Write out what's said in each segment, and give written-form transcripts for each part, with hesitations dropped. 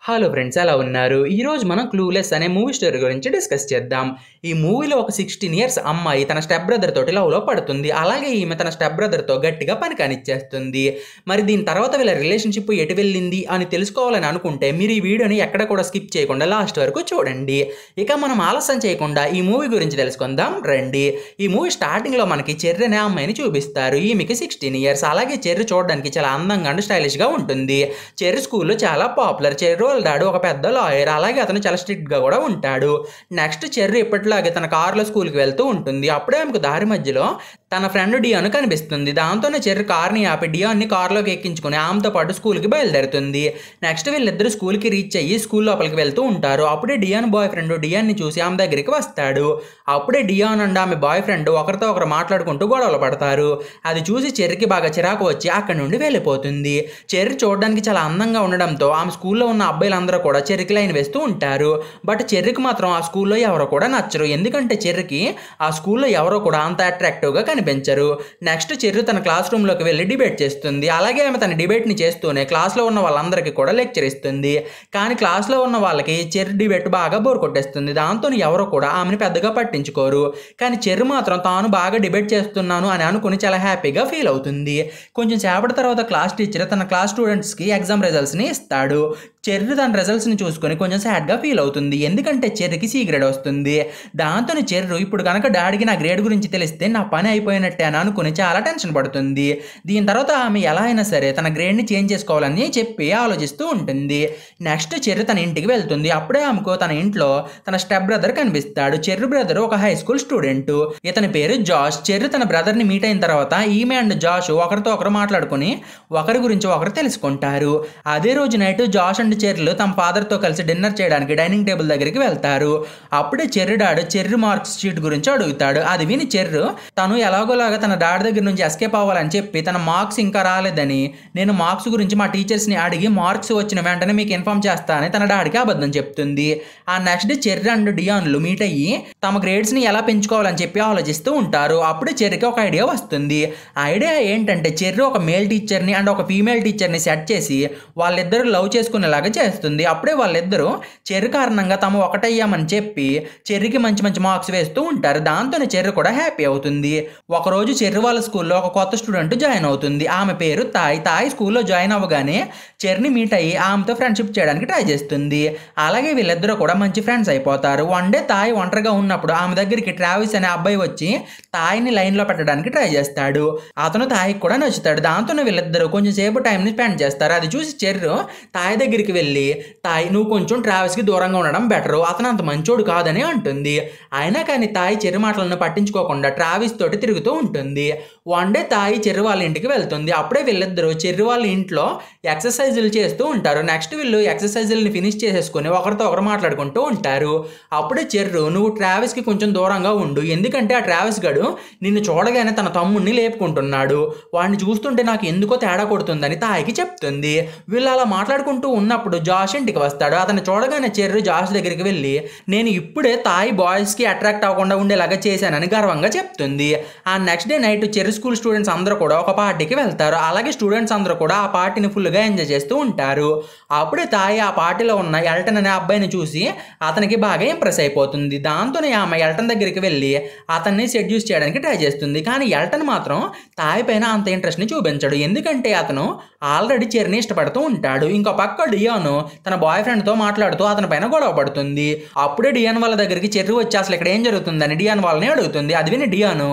Hello friends ఎలా ఉన్నారు? ఈరోజు మనం 'క్లూలెస్' అనే మూవీ స్టోరీ గురించి డిస్కస్ చేద్దాం. ఈ మూవీలో ఒక 16 ఇయర్స్ అమ్మాయి తన స్టెప్ బ్రదర్ తోటి లవ్‌లో పడుతుంది. అలాగే ఈమె తన స్టెప్ బ్రదర్‌తో గట్టిగా పని కానిచ్చేస్తుంది. మరి దీని తర్వాత వీళ్ళ రిలేషన్‌షిప్ ఎటు వెళ్ళింది అని తెలుసుకోవాలని అనుకుంటే మీరు ఈ వీడియోని ఎక్కడ కూడా స్కిప్ చేయకుండా లాస్ట్ వరకు చూడండి. ఇక మనం ఆలస్యం చేయకుండా ఈ మూవీ గురించి తెలుసుకుందాం రండి. ఈ మూవీ స్టార్టింగ్‌లో మనకి చెర్రీ అనే అమ్మాయిని చూపిస్తారు. ఈమెకి 16 ఇయర్స్. అలాగే చెర్రీ చూడడానికి చాలా అందంగా అండ్ స్టైలిష్‌గా ఉంటుంది. చెర్రీ స్కూల్‌లో చాలా పాపులర్. చెర్రీ వాళ్ళ డాడీ ఒక పెద్ద లాయర్. అలాగే అతను చాలా స్ట్రిక్ట్‌గా కూడా ఉంటాడు. నెక్స్ట్ చెర్రీ ఎప్పటిలాగే తన కారులో స్కూల్‌కి వెళ్తూ ఉంటుంది. అప్పుడే ఆమెకు దారి మధ్యలో తన ఫ్రెండ్ డియాన్ కనిపిస్తుంది. దాంతోనే చెర్రీ కార్‌ని ఆపి డియాన్‌ని కారులోకి ఎక్కించుకొని ఆమెతో పాటు స్కూల్‌కి బయలుదేరుతుంది. నెక్స్ట్ వీళ్ళిద్దరూ స్కూల్‌కి రీచ్ అయ్యి స్కూల్ లోపలికి వెళ్తూ ఉంటారు. అప్పుడే డియాన్ బాయ్ ఫ్రెండ్ డియాన్‌ని చూసి ఆమె దగ్గరికి వస్తాడు. అప్పుడే డియాన్ అండ్ ఆమె బాయ్ ఫ్రెండ్ ఒకరితో ఒకరు మాట్లాడుకుంటూ గొడవలు పడతారు. అది చూసి చెర్రీకి బాగా చిరాకు వచ్చి అక్కడి నుండి వెళ్ళిపోతుంది. చెర్రీ చూడడానికి చాలా అందంగా ఉండడంతో ఆమె స్కూల్లో ఉన్న అబ్బాయిలందరూ కూడా చెర్రీకి లైన్ వేస్తూ ఉంటారు. బట్ చెర్రీకి మాత్రం ఆ స్కూల్లో ఎవరో కూడా నచ్చరు. ఎందుకంటే చెర్రీకి ఆ స్కూల్లో ఎవరో కూడా అంత అట్రాక్టివ్‌గా కనిపించరు. నెక్స్ట్ చెర్రీ తన క్లాస్ రూమ్‌లోకి వెళ్ళి డిబేట్ చేస్తుంది. అలాగే ఆమె తన డిబేట్‌ని చేస్తూనే క్లాస్‌లో ఉన్న వాళ్ళందరికీ కూడా లెక్చర్ ఇస్తుంది. కానీ క్లాస్‌లో ఉన్న వాళ్ళకి చెర్రీ డిబేట్ బాగా బోర్ కొట్టేస్తుంది. దాంతోని ఎవరో కూడా ఆమెను పెద్దగా పట్టించుకోరు. కానీ చెర్రీ మాత్రం తాను బాగా డిబేట్ చేస్తున్నాను అని అనుకుని చాలా హ్యాపీగా ఫీల్ అవుతుంది. కొంచెం సేపటి తర్వాత క్లాస్ టీచర్ తన క్లాస్ స్టూడెంట్స్‌కి ఎగ్జామ్ రిజల్ట్స్‌ని ఇస్తాడు. చెర్రీ తన రిజల్ట్స్‌ని చూసుకొని కొంచెం సాడ్‌గా ఫీల్ అవుతుంది. ఎందుకంటే చెర్రీకి సి గ్రేడ్ వస్తుంది. దాంతోనే చెర్రీ ఇప్పుడు గనక డాడీకి నా గ్రేడ్ గురించి తెలిస్తే నా పని అయిపోయినట్టే అని అనుకుని చాలా టెన్షన్ పడుతుంది. దీని తర్వాత ఆమె ఎలా అయినా సరే తన గ్రేడ్‌ని చేంజ్ చేసుకోవాలని చెప్పి ఆలోచిస్తూ ఉంటుంది. నెక్స్ట్ చెర్రీ తన ఇంటికి వెళ్తుంది. అప్పుడే ఆమెకు తన ఇంట్లో తన స్టెప్ బ్రదర్ కనిపిస్తాడు. చెర్రీ బ్రదర్ ఒక హై స్కూల్ స్టూడెంట్. ఇతని పేరు జాష్. చెర్రీ తన బ్రదర్‌ని మీట్ అయిన తర్వాత ఈమె అండ్ జాష్ ఒకరితో ఒకరు మాట్లాడుకొని ఒకరి గురించి ఒకరు తెలుసుకుంటారు. అదే రోజు నైట్ జాష్ అండ్ చెర్రీలు తమ ఫాదర్‌తో కలిసి డిన్నర్ చేయడానికి డైనింగ్ టేబుల్ దగ్గరికి వెళ్తారు. అప్పుడే cherry dad cherry marks sheet గురించి అడుగుతాడు. అది విని చెర్రీ తను ఎలాగోలాగా తన డాడ్ దగ్గర నుంచి ఎస్కేప్ అవ్వాలని చెప్పి తన మార్క్స్ ఇంకా రాలేదని నేను మార్క్స్ గురించి మా టీచర్స్‌ని అడిగి మార్క్స్ వచ్చిన వెంటనే మీకు ఇన్ఫార్మ్ చేస్తానని తన డాడీకి అబద్ధం చెప్తుంది. ఆ నెక్స్ట్ డే చెర్రీ అండ్ డియాన్లు మీట్ అయ్యి తమ గ్రేడ్స్‌ని ఎలా పెంచుకోవాలని చెప్పి ఆలోచిస్తూ ఉంటారు. అప్పుడే చెర్రీకి ఒక ఐడియా వస్తుంది. ఆ ఐడియా ఏంటంటే చెర్రీ ఒక మేల్ టీచర్‌ని అండ్ ఒక ఫీమేల్ టీచర్‌ని సెట్ చేసి వాళ్ళిద్దరూ లవ్ చేసుకునేలాగా చేస్తుంది. అప్పుడే వాళ్ళిద్దరూ చెర్రీ కారణంగా తాము ఒకటయ్యామని చెప్పి చెర్రీకి మంచి మంచి మార్క్స్ వేస్తూ ఉంటారు. దాంతోనే చెర్రీ కూడా హ్యాపీ అవుతుంది. ఒకరోజు చెర్రీ వాళ్ళ స్కూల్లో ఒక కొత్త స్టూడెంట్ జాయిన్ అవుతుంది. ఆమె పేరు తాయ్. తాయ్ స్కూల్లో జాయిన్ అవ్వగానే చెర్రీని మీట్ అయ్యి ఆమెతో ఫ్రెండ్షిప్ చేయడానికి ట్రై చేస్తుంది. అలాగే వీళ్ళిద్దరూ కూడా మంచి ఫ్రెండ్స్ అయిపోతారు. వన్ డే తాయ్ ఒంటరిగా ఉన్నప్పుడు ఆమె దగ్గరికి ట్రావిస్ అనే అబ్బాయి వచ్చి తాయ్ని లైన్లో పెట్టడానికి ట్రై చేస్తాడు. అతను తాయ్కి కూడా నచ్చుతాడు. దాంతోనే వీళ్ళిద్దరూ కొంచెం సేపు టైంని స్పెండ్ చేస్తారు. అది చూసి చెర్రీ తాయ్ దగ్గరికి వెళ్ళి తాయ్ నువ్వు కొంచెం ట్రావిస్కి దూరంగా ఉండడం బెటరు, అతను అంత మంచోడు కాదని అంటుంది. అయినా కానీ తాయ్ చెర్రీ మాటలను పట్టించుకోకుండా ట్రావిస్ తోటి తిరుగుతూ ఉంటుంది. వన్ డే తాయ్ చెర్రీ వాళ్ళ ఇంటికి వెళ్తుంది. అప్పుడే వీళ్ళిద్దరూ చెర్రీ వాళ్ళ ఇంట్లో ఎక్సర్సైజులు చేస్తూ ఉంటారు. నెక్స్ట్ వీళ్ళు ఎక్సర్సైజుల్ని ఫినిష్ చేసేసుకొని ఒకరితో ఒకరు మాట్లాడుకుంటూ ఉంటారు. అప్పుడే చెర్రీ నువ్వు ట్రావిస్కి కొంచెం దూరంగా ఉండు, ఎందుకంటే ఆ ట్రావిస్ గడు నిన్ను చూడగానే తన తమ్ముడిని లేపుకుంటున్నాడు, వాడిని చూస్తుంటే నాకు ఎందుకో తేడా కొడుతుందని తాయ్కి చెప్తుంది. వీళ్ళు అలా మాట్లాడుకుంటూ ఉన్నప్పుడు జాష్ ఇంటికి వస్తాడు. అతను చూడగానే చెర్రీ జాష్ దగ్గరికి వెళ్ళి నేను ఇప్పుడే తాయ్ బాయ్స్కి అట్రాక్ట్ అవ్వకుండా ఉండేలాగా చేశానని గర్వంగా చెప్తుంది. ఆ next day night cherry school students అందరూ కూడా ఒక పార్టీకి వెళ్తారు. అలాగే స్టూడెంట్స్ అందరూ కూడా ఆ పార్టీని ఫుల్గా ఎంజాయ్ చేస్తూ ఉంటారు. అప్పుడే తాయ్ ఆ పార్టీలో ఉన్న ఎల్టన్ అనే అబ్బాయిని చూసి అతనికి బాగా ఇంప్రెస్ అయిపోతుంది. దాంతోనే ఆమె ఎల్టన్ దగ్గరికి వెళ్ళి అతన్ని సెడ్యూస్ చేయడానికి ట్రై చేస్తుంది. కానీ ఎల్టన్ మాత్రం తాయ్ పైన అంత ఇంట్రెస్ట్ని చూపించడు. ఎందుకంటే అతను ఆల్రెడీ చెర్రీని ఇష్టపడుతూ ఉంటాడు. ఇంకో పక్క డియాన్ తన బాయ్ ఫ్రెండ్తో మాట్లాడుతూ అతని పైన గొడవ పడుతుంది. అప్పుడే డియాన్ వాళ్ళ దగ్గరికి చెర్రీ వచ్చి అసలు ఇక్కడ ఏం జరుగుతుందని డియాన్ వాళ్ళని అడుగుతుంది. అది విని డియాన్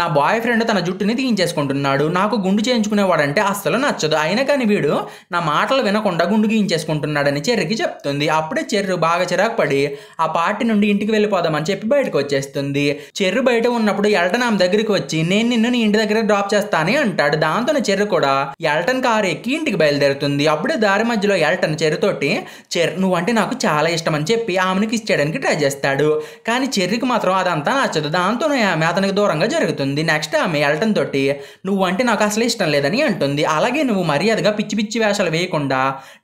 నా బాయ్ ఫ్రెండ్ తన జుట్టుని తీయించేసుకుంటున్నాడు, నాకు గుండు చేయించుకునేవాడంటే అస్సలు నచ్చదు, అయినా కానీ వీడు నా మాటలు వినకుండా గుండు గీయించేసుకుంటున్నాడని చెర్రీకి చెప్తుంది. అప్పుడే చెర్రీ బాగా చిరాకు పడి ఆ పార్టీ నుండి ఇంటికి వెళ్ళిపోదామని చెప్పి బయటకు వచ్చేస్తుంది. చెర్రీ బయట ఉన్నప్పుడు ఎల్టన్ ఆమె దగ్గరికి వచ్చి నేను నిన్ను నీ ఇంటి దగ్గర డ్రాప్ చేస్తానని అంటాడు. దాంతోనే చెర్రీ కూడా ఎల్టన్ కారు ఎక్కి ఇంటికి బయలుదేరుతుంది. అప్పుడే దారి మధ్యలో ఎల్టన్ చెర్రీ తోటి నువ్వంటే నాకు చాలా ఇష్టం అని చెప్పి ఆమెను కిస్ చేయడానికి ట్రై చేస్తాడు. కానీ చెర్రీకి మాత్రం అదంతా నచ్చదు. దాంతోనే ఆమె అతనికి దూరంగా జరుగుతుంది. చెప్తుంది. నెక్స్ట్ ఆమె ఎల్టన్ తోటి నువ్వు అంటే నాకు అసలు ఇష్టం లేదని అంటుంది. అలాగే నువ్వు మర్యాదగా పిచ్చి పిచ్చి వేషాలు వేయకుండా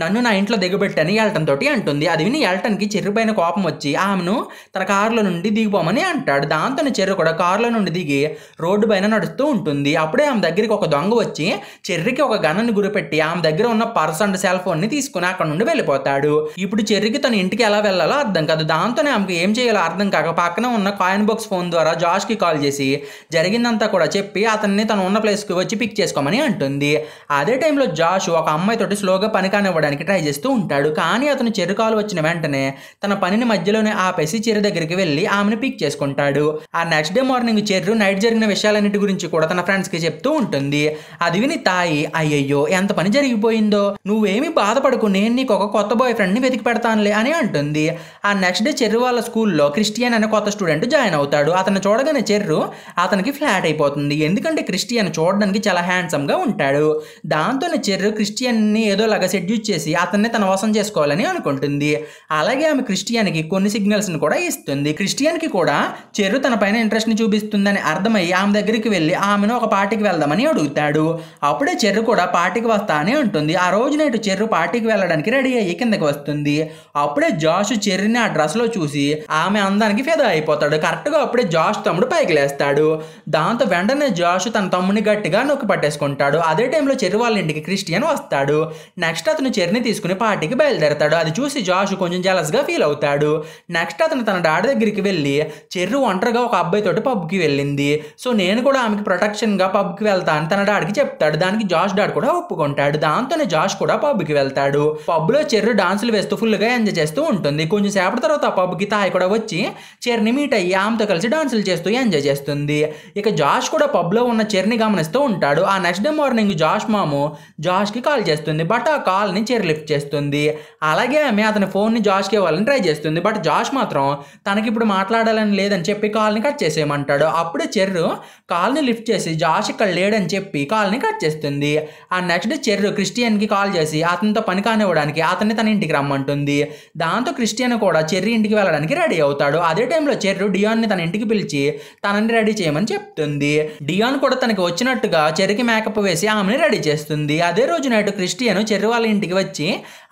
నన్ను నా ఇంట్లో దిగబెట్టని ఎల్టన్ తోటి అంటుంది. అది విని ఎల్టన్కి చెర్రి పైన కోపం వచ్చి ఆమెను తన కారులో నుండి దిగిపోమని అంటాడు. దాంతో చెర్రి కూడా కారులో నుండి దిగి రోడ్డు పైన నడుస్తూ ఉంటుంది. అప్పుడే ఆమె దగ్గరికి ఒక దొంగ వచ్చి చెర్రికి ఒక గన్నుని గురిపెట్టి ఆమె దగ్గర ఉన్న పర్స్ అండ్ సెల్ ఫోన్ ని తీసుకుని అక్కడ నుండి వెళ్ళిపోతాడు. ఇప్పుడు చెర్రికి తన ఇంటికి ఎలా వెళ్ళాలో అర్థం కాదు. దాంతోనే ఆమెకు ఏం చేయాలో అర్థం కాక పక్కన ఉన్న కాయిన్ బాక్స్ ఫోన్ ద్వారా జాష్ కి కాల్ చేసి జరిగిందంతా కూడా చెప్పి అతన్ని తను ఉన్న ప్లేస్ కి వచ్చి పిక్ చేసుకోమని అంటుంది. అదే టైంలో జాష్ ఒక అమ్మాయితోటి స్లోగా పని కానివ్వడానికి ట్రై చేస్తూ ఉంటాడు. కానీ అతను చెర్రి కాల్ వచ్చిన వెంటనే తన పనిని మధ్యలోనే ఆపేసి చెర్రి దగ్గరికి వెళ్ళి ఆమెను పిక్ చేసుకుంటాడు. ఆ next day morning cherry night జరిగిన విషయాలన్నిటి గురించి కూడా తన ఫ్రెండ్స్ కి చెప్తూ ఉంటుంది. అది విని తాయి అయ్యయ్యో ఎంత పని జరిగిపోయిందో, నువ్వేమి బాధపడకు, నేను నీకు ఒక కొత్త బాయ్ ఫ్రెండ్ ని వెతికి పెడతానులే అని అంటుంది. ఆ నెక్స్ట్ డే చెర్రి వాళ్ళ స్కూల్లో క్రిస్టియన్ అనే కొత్త స్టూడెంట్ జాయిన్ అవుతాడు. అతను చూడగానే చెర్రు అతనికి ఫ్లాట్ అయిపోతుంది. ఎందుకంటే క్రిస్టియన్ చూడడానికి చాలా హ్యాండ్సమ్ గా ఉంటాడు. దాంతోనే చెర్రు క్రిస్టియన్ ని ఏదోలాగా సెడ్యూస్ చేసి అతన్ని తన వశం చేసుకోవాలని అనుకుంటుంది. అలాగే ఆమె క్రిస్టియన్ కి కొన్ని సిగ్నల్స్ ని కూడా ఇస్తుంది. క్రిస్టియన్ కి కూడా చెర్రు తన పైన ఇంట్రెస్ట్ ని చూపిస్తుందని అర్థమయ్యి ఆమె దగ్గరికి వెళ్ళి ఆమెను ఒక పార్టీకి వెళ్దామని అడుగుతాడు. అప్పుడే చెర్రు కూడా పార్టీకి వస్తా అని అంటుంది. ఆ రోజు నైట్ చెర్రు పార్టీకి వెళ్ళడానికి రెడీ అయ్యి కిందకి వస్తుంది. అప్పుడే జాష్ చెర్రిని ఆ డ్రెస్ లో చూసి ఆమె అందానికి ఫిదా అయిపోతాడు. కరెక్ట్ గా అప్పుడే జాష్ తమ్ముడు పైకి లేస్తాడు. దాంతో వెంటనే జాష్ తన తమ్ముడిని గట్టిగా నొక్కి పట్టేసుకుంటాడు. అదే టైంలో చెర్రి వాళ్ళ ఇంటికి క్రిస్టియన్ వస్తాడు. నెక్స్ట్ అతను చెర్రిని తీసుకుని పార్టీకి బయలుదేరతాడు. అది చూసి జాష్ కొంచెం జెలస్ గా ఫీల్ అవుతాడు. నెక్స్ట్ అతను తన డాడీ దగ్గరికి వెళ్ళి చెర్రి ఒంటరిగా ఒక అబ్బాయి తోటి పబ్కి వెళ్ళింది, సో నేను కూడా ఆమెకి ప్రొటెక్షన్ గా పబ్కి వెళ్తా అని తన డాడీకి చెప్తాడు. దానికి జాష్ డాడ్ కూడా ఒప్పుకుంటాడు. దాంతోనే జాష్ కూడా పబ్కి వెళ్తాడు. పబ్ లో చెర్రి డాన్సులు వేస్తూ ఫుల్ గా ఎంజాయ్ చేస్తూ ఉంటుంది. కొంచెం సేపటి తర్వాత ఆ పబ్కి తాయి కూడా వచ్చి చెర్రిని మీట్ అయ్యి ఆమెతో కలిసి డాన్సులు చేస్తూ ఎంజాయ్ చేస్తుంది. ఇక జాష్ కూడా పబ్ లో ఉన్న చెర్రిని గమనిస్తూ ఉంటాడు. ఆ నెక్స్ట్ డే మార్నింగ్ జాష్ మాము జాష్ కి కాల్ చేస్తుంది. బట్ ఆ కాల్ ని చెర్రి లిఫ్ట్ చేస్తుంది. అలాగే ఆమె అతని ఫోన్ ని జాష్ కి ఇవ్వాలని ట్రై చేస్తుంది. బట్ జాష్ మాత్రం తనకి ఇప్పుడు మాట్లాడాలని లేదని చెప్పి కాల్ ని కట్ చేసేయమంటాడు. అప్పుడే చెర్రు కాల్ ని లిఫ్ట్ చేసి జాష్ ఇక్కడ లేడని చెప్పి కాల్ ని కట్ చేస్తుంది. ఆ నెక్స్ట్ డే చెర్రు క్రిస్టియన్ కి కాల్ చేసి అతనితో పని కానివ్వడానికి అతన్ని తన ఇంటికి రమ్మంటుంది. దాంతో క్రిస్టియన్ కూడా చెర్రి ఇంటికి వెళ్ళడానికి రెడీ అవుతాడు. అదే టైంలో చెర్రు డియాన్ ని తన ఇంటికి పిలిచి తనని రెడీ చేయమని చెప్తుంది. డియాన్ కూడా తనకి వచ్చినట్టుగా చెర్రికి మేకప్ వేసి ఆమెని రెడీ చేస్తుంది. అదే రోజు నైట్ క్రిస్టియన్ చెర్రి వాళ్ళ ఇంటికి వచ్చి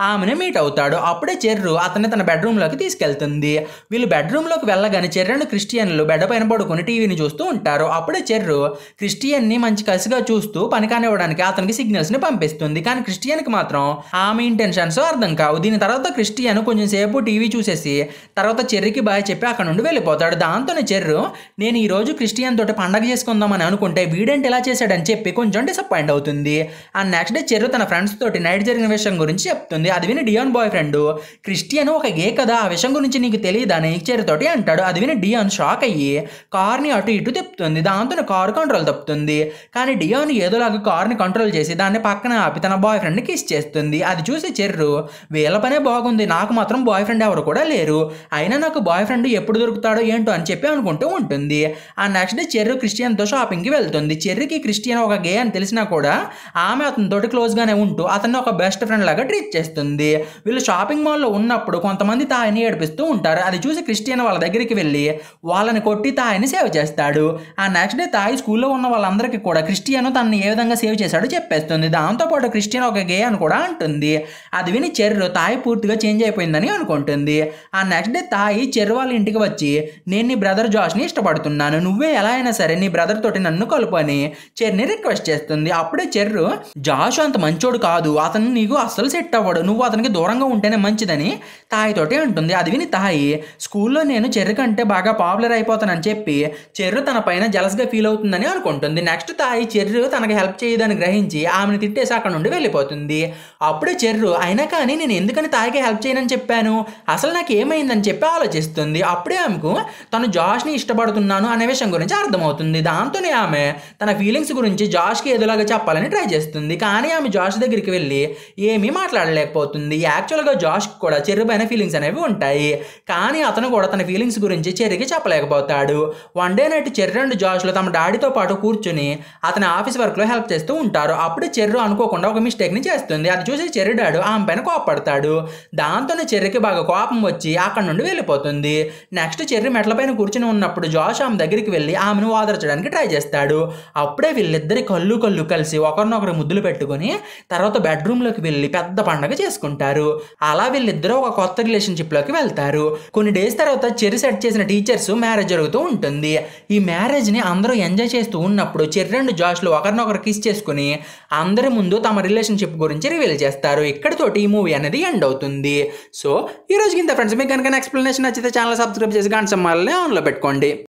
ఆమెను మీట్ అవుతాడు. అప్పుడే చెర్రు అతన్ని తన బెడ్రూమ్ లోకి తీసుకెళ్తుంది. వీళ్ళు బెడ్రూమ్ లోకి వెళ్ళగానే చెర్రి అండ్ క్రిస్టియన్లు బెడ్ పైన పడుకుని టీవీని చూస్తూ ఉంటారు. అప్పుడే చెర్రు క్రిస్టియన్ ని మంచి కసిగా చూస్తూ పని కానివ్వడానికి అతనికి సిగ్నల్స్ ని పంపిస్తుంది. కానీ క్రిస్టియన్ కి మాత్రం ఆమె ఇంటెన్షన్స్ అర్థం కావు. దీని తర్వాత క్రిస్టియన్ కొంచెం సేపు టీవీ చూసేసి తర్వాత చెర్రికి బాయ్ చెప్పి అక్కడ నుండి వెళ్ళిపోతాడు. దాంతోనే చెర్రు నేను ఈ రోజు క్రిస్టియన్ తోటి పండగ చేసుకుందామని అనుకుంటే వీడేంటి ఇలా చేశాడని చెప్పి కొంచెం డిసప్పాయింట్ అవుతుంది. ఆ నెక్స్ట్ డే చెర్రు తన ఫ్రెండ్స్ తోటి నైట్ జరిగిన విషయం గురించి చెప్తుంది. అది విని డియాన్ బాయ్ ఫ్రెండ్ క్రిస్టియన్ ఒక గే కదా, ఆ విషయం గురించి నీకు తెలియదని చెర్రి తోటి అంటాడు. అది విని డియాన్ షాక్ అయ్యి కార్ని అటు ఇటు తిప్పుతుంది. దాంతో కారు కంట్రోల్ తప్పుతుంది. కానీ డియాన్ ఏదోలాగా కార్ని కంట్రోల్ చేసి దాన్ని పక్కన ఆపి తన బాయ్ ఫ్రెండ్ కిస్ చేస్తుంది. అది చూసి చెర్రు వీళ్ళ పనే బాగుంది, నాకు మాత్రం బాయ్ ఫ్రెండ్ ఎవరు కూడా లేరు, అయినా నాకు బాయ్ ఫ్రెండ్ ఎప్పుడు దొరుకుతాడో ఏంటో అని చెప్పి అనుకుంటూ ఉంటుంది. ఆ నెక్స్ట్ డే చెర్రు క్రిస్టియన్తో షాపింగ్కి వెళ్తుంది. చెర్రికి క్రిస్టియన్ ఒక గే అని తెలిసినా కూడా ఆమె అతనితోటి క్లోజ్గానే ఉంటూ అతన్ని ఒక బెస్ట్ ఫ్రెండ్ లాగా ట్రీట్ చేస్తుంది. వీళ్ళు షాపింగ్ మాల్లో ఉన్నప్పుడు కొంతమంది తాయిని ఏడిపిస్తూ ఉంటారు. అది చూసి క్రిస్టియన్ వాళ్ళ దగ్గరికి వెళ్ళి వాళ్ళని కొట్టి తాయిని సేవ్ చేస్తాడు. ఆ నెక్స్ట్ డే తాయి స్కూల్లో ఉన్న వాళ్ళందరికీ కూడా క్రిస్టియన్ తనని ఏ విధంగా సేవ్ చేశాడో చెప్పేస్తుంది. దాంతోపాటు క్రిస్టియన్ ఒక గే అని కూడా అంటుంది. అది విని చెర్రు తాయి పూర్తిగా చేంజ్ అయిపోయిందని అనుకుంటుంది. ఆ నెక్స్ట్ డే తాయి చెర్రు వాళ్ళ ఇంటికి వచ్చి నేను నీ బ్రదర్ జాష్ని ఇష్టపడుతున్నాను, నువ్వే ఎలా అయినా సరే నీ బ్రదర్ తోటి నన్ను కలుపని చెర్ని రిక్వెస్ట్ చేస్తుంది. అప్పుడే చెర్రు జాష్ అంత మంచోడు కాదు, అతను నీకు అస్సలు సెట్ అవ్వడు, నువ్వు అతనికి దూరంగా ఉంటేనే మంచిదని తాయితోటి అంటుంది. అది విని తాయి స్కూల్లో నేను చెర్రి కంటే బాగా పాపులర్ అయిపోతానని చెప్పి చెర్రు తన పైన జలస్గా ఫీల్ అవుతుందని అనుకుంటుంది. నెక్స్ట్ తాయి చెర్రు తనకి హెల్ప్ చేయదని గ్రహించి ఆమెను తిట్టేసి అక్కడ నుండి వెళ్ళిపోతుంది. అప్పుడే చెర్రు అయినా కానీ నేను ఎందుకని తాయికి హెల్ప్ చేయనని చెప్పాను, అసలు నాకు ఏమైందని చెప్పి ఆలోచిస్తుంది. అప్పుడే ఆమెకు తను జాష్ని ఇష్టపడుతున్నాను అనే విషయం గురించి అర్థమవుతుంది. దాంతోనే ఆమె తన ఫీలింగ్స్ గురించి జాష్కి ఏదోలాగా చెప్పాలని ట్రై చేస్తుంది. కానీ ఆమె జాష్ దగ్గరికి వెళ్ళి ఏమీ మాట్లాడలేకపోతుంది. యాక్చువల్గా జాష్కి కూడా చెర్రి పైన ఫీలింగ్స్ అనేవి ఉంటాయి, కానీ అతను కూడా తన ఫీలింగ్స్ గురించి చెర్రికి చెప్పలేకపోతాడు. One day night Cherry and జాష్లో తమ డాడీతో పాటు కూర్చుని అతని ఆఫీస్ వర్క్లో హెల్ప్ చేస్తూ ఉంటారు. అప్పుడే చెర్రు అనుకోకుండా ఒక మిస్టేక్ని చేస్తుంది. అది చూసి చెర్రి డాడు ఆమె పైన కోపడతాడు. దాంతోనే చెర్రికి బాగా కోపం వచ్చి అక్కడ నుండి వెళ్ళిపోతుంది. నెక్స్ట్ చెర్రి మెట్ల పైన కూర్చుని ఉన్నప్పుడు జాష్ ఆమె దగ్గరికి వెళ్ళి ఆమెను ఓదార్చడానికి ట్రై చేస్తాడు. అప్పుడే వీళ్ళిద్దరి కళ్ళు కలిసి ఒకరినొకరు ముద్దులు పెట్టుకొని తర్వాత బెడ్రూమ్లోకి వెళ్ళి పెద్ద పండగ చేసుకుంటారు. అలా వీళ్ళిద్దరూ ఒక కొత్త రిలేషన్షిప్లోకి వెళ్తారు. కొన్ని డేస్ తర్వాత చెర్రీ సెట్ చేసిన టీచర్స్ మ్యారేజ్ జరుగుతూ ఉంటుంది. ఈ మ్యారేజ్ని అందరూ ఎంజాయ్ చేస్తూ ఉన్నప్పుడు చెర్రీ అండ్ జాష్లు ఒకరినొకరు కిస్ చేసుకుని అందరి ముందు తమ రిలేషన్షిప్ గురించి రివీల్ చేస్తారు. ఇక్కడితోటి ఈ మూవీ అనేది ఎండ్ అవుతుంది. సో ఈ రోజుకి ఇంత ఫ్రెండ్స్. మీకు కనుక ఎక్స్ప్లెనేషన్ నచ్చితే ఛానల్ సబ్స్క్రైబ్ చేసి గంట సింబల్ని ఆన్లో పెట్టుకోండి.